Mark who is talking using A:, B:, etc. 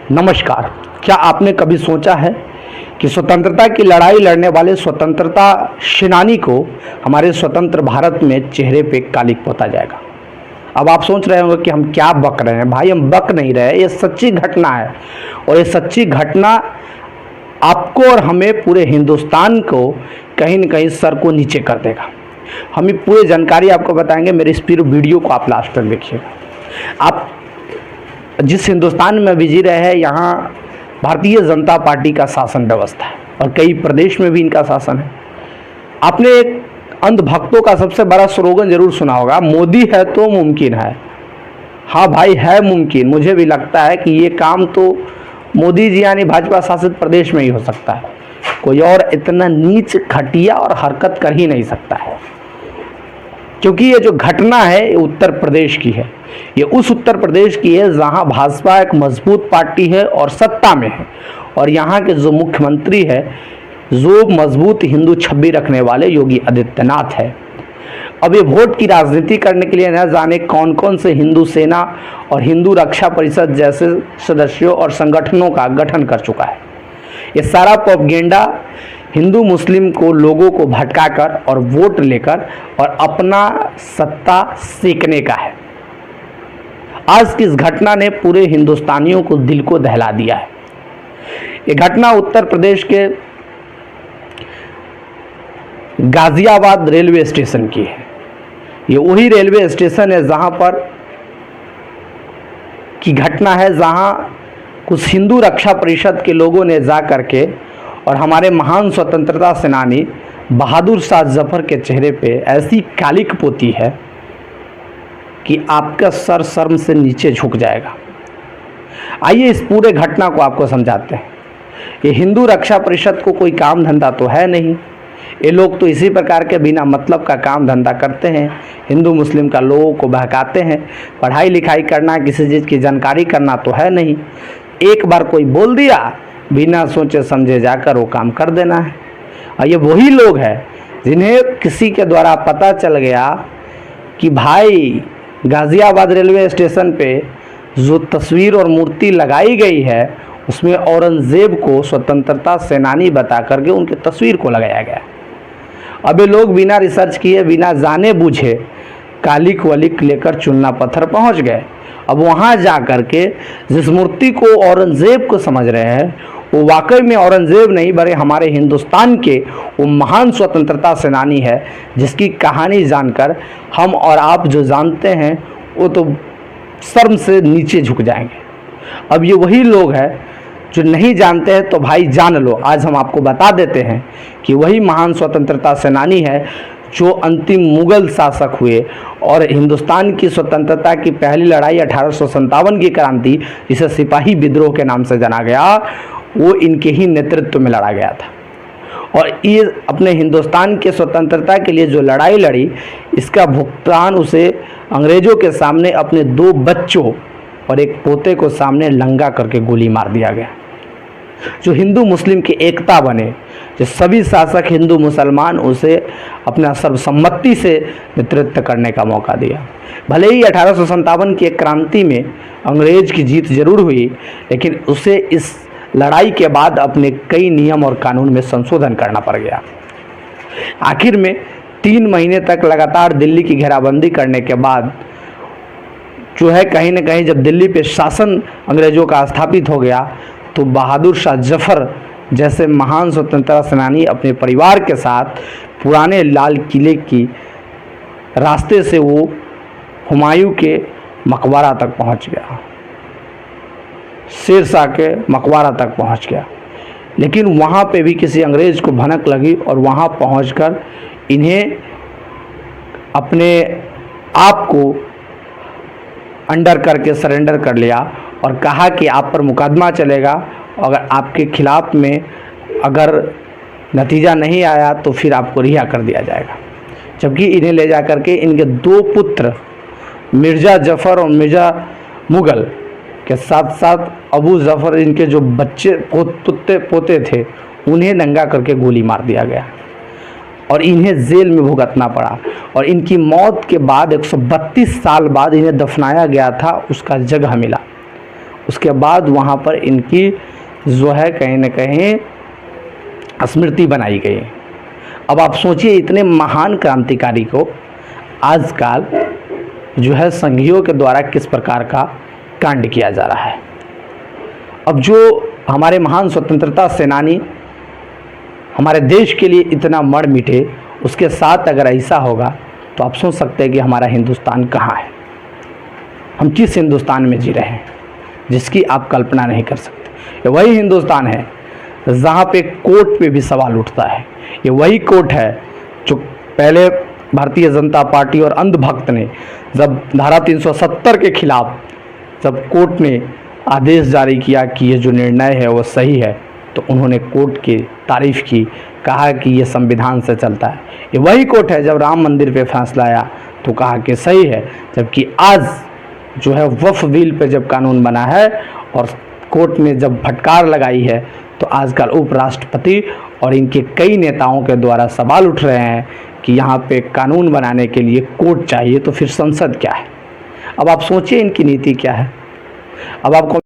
A: नमस्कार। क्या आपने कभी सोचा है कि स्वतंत्रता की लड़ाई लड़ने वाले स्वतंत्रता सेनानी को हमारे स्वतंत्र भारत में चेहरे पे कालिक पोता जाएगा। अब आप सोच रहे होंगे कि हम क्या बक रहे हैं। भाई, हम बक नहीं रहे, ये सच्ची घटना है और ये सच्ची घटना आपको और हमें, पूरे हिंदुस्तान को कहीं न कहीं सर को नीचे कर देगा। हम ये पूरी जानकारी आपको बताएंगे। मेरे इस पूरे वीडियो को आप लास्ट तक देखिएगा। आप जिस हिंदुस्तान में भी जी रहे हैं, यहाँ भारतीय जनता पार्टी का शासन व्यवस्था है और कई प्रदेश में भी इनका शासन है। आपने एक अंधभक्तों का सबसे बड़ा स्लोगन जरूर सुना होगा, मोदी है तो मुमकिन है। हाँ भाई, है मुमकिन। मुझे भी लगता है कि ये काम तो मोदी जी यानी भाजपा शासित प्रदेश में ही हो सकता है। कोई और इतना नीच, घटिया और हरकत कर ही नहीं सकता है, क्योंकि ये जो घटना है ये उत्तर प्रदेश की है। ये उस उत्तर प्रदेश की है जहां भाजपा एक मजबूत पार्टी है और सत्ता में है, और यहाँ के जो मुख्यमंत्री है, जो मजबूत हिंदू छवि रखने वाले योगी आदित्यनाथ है। अब ये वोट की राजनीति करने के लिए न जाने कौन कौन से हिंदू सेना और हिंदू रक्षा परिषद जैसे सदस्यों और संगठनों का गठन कर चुका है। ये सारा प्रोपेगेंडा हिंदू मुस्लिम को, लोगों को भटकाकर और वोट लेकर और अपना सत्ता सेकने का है। आज की इस घटना ने पूरे हिंदुस्तानियों को, दिल को दहला दिया है। ये घटना उत्तर प्रदेश के गाजियाबाद रेलवे स्टेशन की है। ये वही रेलवे स्टेशन है जहां पर की घटना है, जहां कुछ हिंदू रक्षा परिषद के लोगों ने जा करके और हमारे महान स्वतंत्रता सेनानी बहादुर शाह जफर के चेहरे पे ऐसी कालिक पोती है कि आपका सर शर्म से नीचे झुक जाएगा। आइए इस पूरे घटना को आपको समझाते हैं। ये हिंदू रक्षा परिषद को कोई काम धंधा तो है नहीं। ये लोग तो इसी प्रकार के बिना मतलब का काम धंधा करते हैं। हिंदू मुस्लिम का लोगों को बहकाते हैं। पढ़ाई लिखाई करना, किसी चीज़ की जानकारी करना तो है नहीं। एक बार कोई बोल दिया, बिना सोचे समझे जाकर वो काम कर देना है। और ये वही लोग हैं जिन्हें किसी के द्वारा पता चल गया कि भाई गाजियाबाद रेलवे स्टेशन पे जो तस्वीर और मूर्ति लगाई गई है उसमें औरंगजेब को स्वतंत्रता सेनानी बता करके उनकी तस्वीर को लगाया गया। अब ये लोग बिना रिसर्च किए, बिना जाने बूझे कालिक वलिक लेकर चुनना पत्थर पहुंच गए। अब वहां जा कर के जिस मूर्ति को औरंगजेब को समझ रहे हैं, वो वाकई में औरंगजेब नहीं, बड़े हमारे हिंदुस्तान के वो महान स्वतंत्रता सेनानी है, जिसकी कहानी जानकर हम और आप जो जानते हैं वो तो शर्म से नीचे झुक जाएंगे। अब ये वही लोग हैं जो नहीं जानते हैं, तो भाई जान लो। आज हम आपको बता देते हैं कि वही महान स्वतंत्रता सेनानी है जो अंतिम मुगल शासक हुए और हिंदुस्तान की स्वतंत्रता की पहली लड़ाई 1857 की क्रांति, जिसे सिपाही विद्रोह के नाम से जाना गया, वो इनके ही नेतृत्व में लड़ा गया था। और ये अपने हिंदुस्तान के स्वतंत्रता के लिए जो लड़ाई लड़ी, इसका भुगतान उसे अंग्रेज़ों के सामने अपने 2 बच्चों और एक पोते को सामने नंगा करके गोली मार दिया गया। जो हिंदू मुस्लिम की एकता बने, जो सभी शासक हिंदू मुसलमान उसे अपना सर्वसम्मति से नेतृत्व करने का मौका दिया। भले ही 1857 की एक क्रांति में अंग्रेज की जीत जरूर हुई, लेकिन उसे इस लड़ाई के बाद अपने कई नियम और कानून में संशोधन करना पड़ गया। आखिर में 3 महीने तक लगातार दिल्ली की घेराबंदी करने के बाद जो है, कहीं न कहीं जब दिल्ली पे शासन अंग्रेज़ों का स्थापित हो गया, तो बहादुर शाह जफर जैसे महान स्वतंत्रता सेनानी अपने परिवार के साथ पुराने लाल किले की रास्ते से वो हुमायूं के मकबरा तक पहुंच गया, शेरशाह के मकबरा तक पहुंच गया। लेकिन वहाँ पे भी किसी अंग्रेज़ को भनक लगी और वहाँ पहुंचकर इन्हें अपने आप को अंडर करके सरेंडर कर लिया और कहा कि आप पर मुकदमा चलेगा, अगर आपके खिलाफ में अगर नतीजा नहीं आया तो फिर आपको रिहा कर दिया जाएगा। जबकि इन्हें ले जा करके इनके 2 पुत्र मिर्ज़ा जफ़र और मिर्ज़ा मुग़ल के साथ साथ अबू जफ़र, इनके जो बच्चे पोते थे, उन्हें नंगा करके गोली मार दिया गया और इन्हें जेल में भुगतना पड़ा। और इनकी मौत के बाद 132 साल बाद इन्हें दफनाया गया था, उसका जगह मिला। उसके बाद वहाँ पर इनकी जो है कहीं न कहीं स्मृति बनाई गई। अब आप सोचिए इतने महान क्रांतिकारी को आजकल जो है संघियों के द्वारा किस प्रकार का कांड किया जा रहा है। अब जो हमारे महान स्वतंत्रता सेनानी हमारे देश के लिए इतना मर मिटे, उसके साथ अगर ऐसा होगा तो आप सोच सकते हैं कि हमारा हिंदुस्तान कहाँ है, हम किस हिंदुस्तान में जी रहे हैं जिसकी आप कल्पना नहीं कर सकते। ये वही हिंदुस्तान है जहाँ पे कोर्ट पे भी सवाल उठता है। ये वही कोर्ट है जो पहले भारतीय जनता पार्टी और अंधभक्त ने जब धारा 370 के खिलाफ जब कोर्ट ने आदेश जारी किया कि ये जो निर्णय है वो सही है, तो उन्होंने कोर्ट की तारीफ़ की, कहा कि ये संविधान से चलता है। ये वही कोर्ट है जब राम मंदिर पे फैसला आया तो कहा कि सही है, जबकि आज जो है वक्फ बिल पे जब कानून बना है और कोर्ट ने जब फटकार लगाई है तो आजकल उपराष्ट्रपति और इनके कई नेताओं के द्वारा सवाल उठ रहे हैं कि यहाँ पे कानून बनाने के लिए कोर्ट चाहिए, तो फिर संसद क्या है। अब आप सोचिए इनकी नीति क्या है। अब आप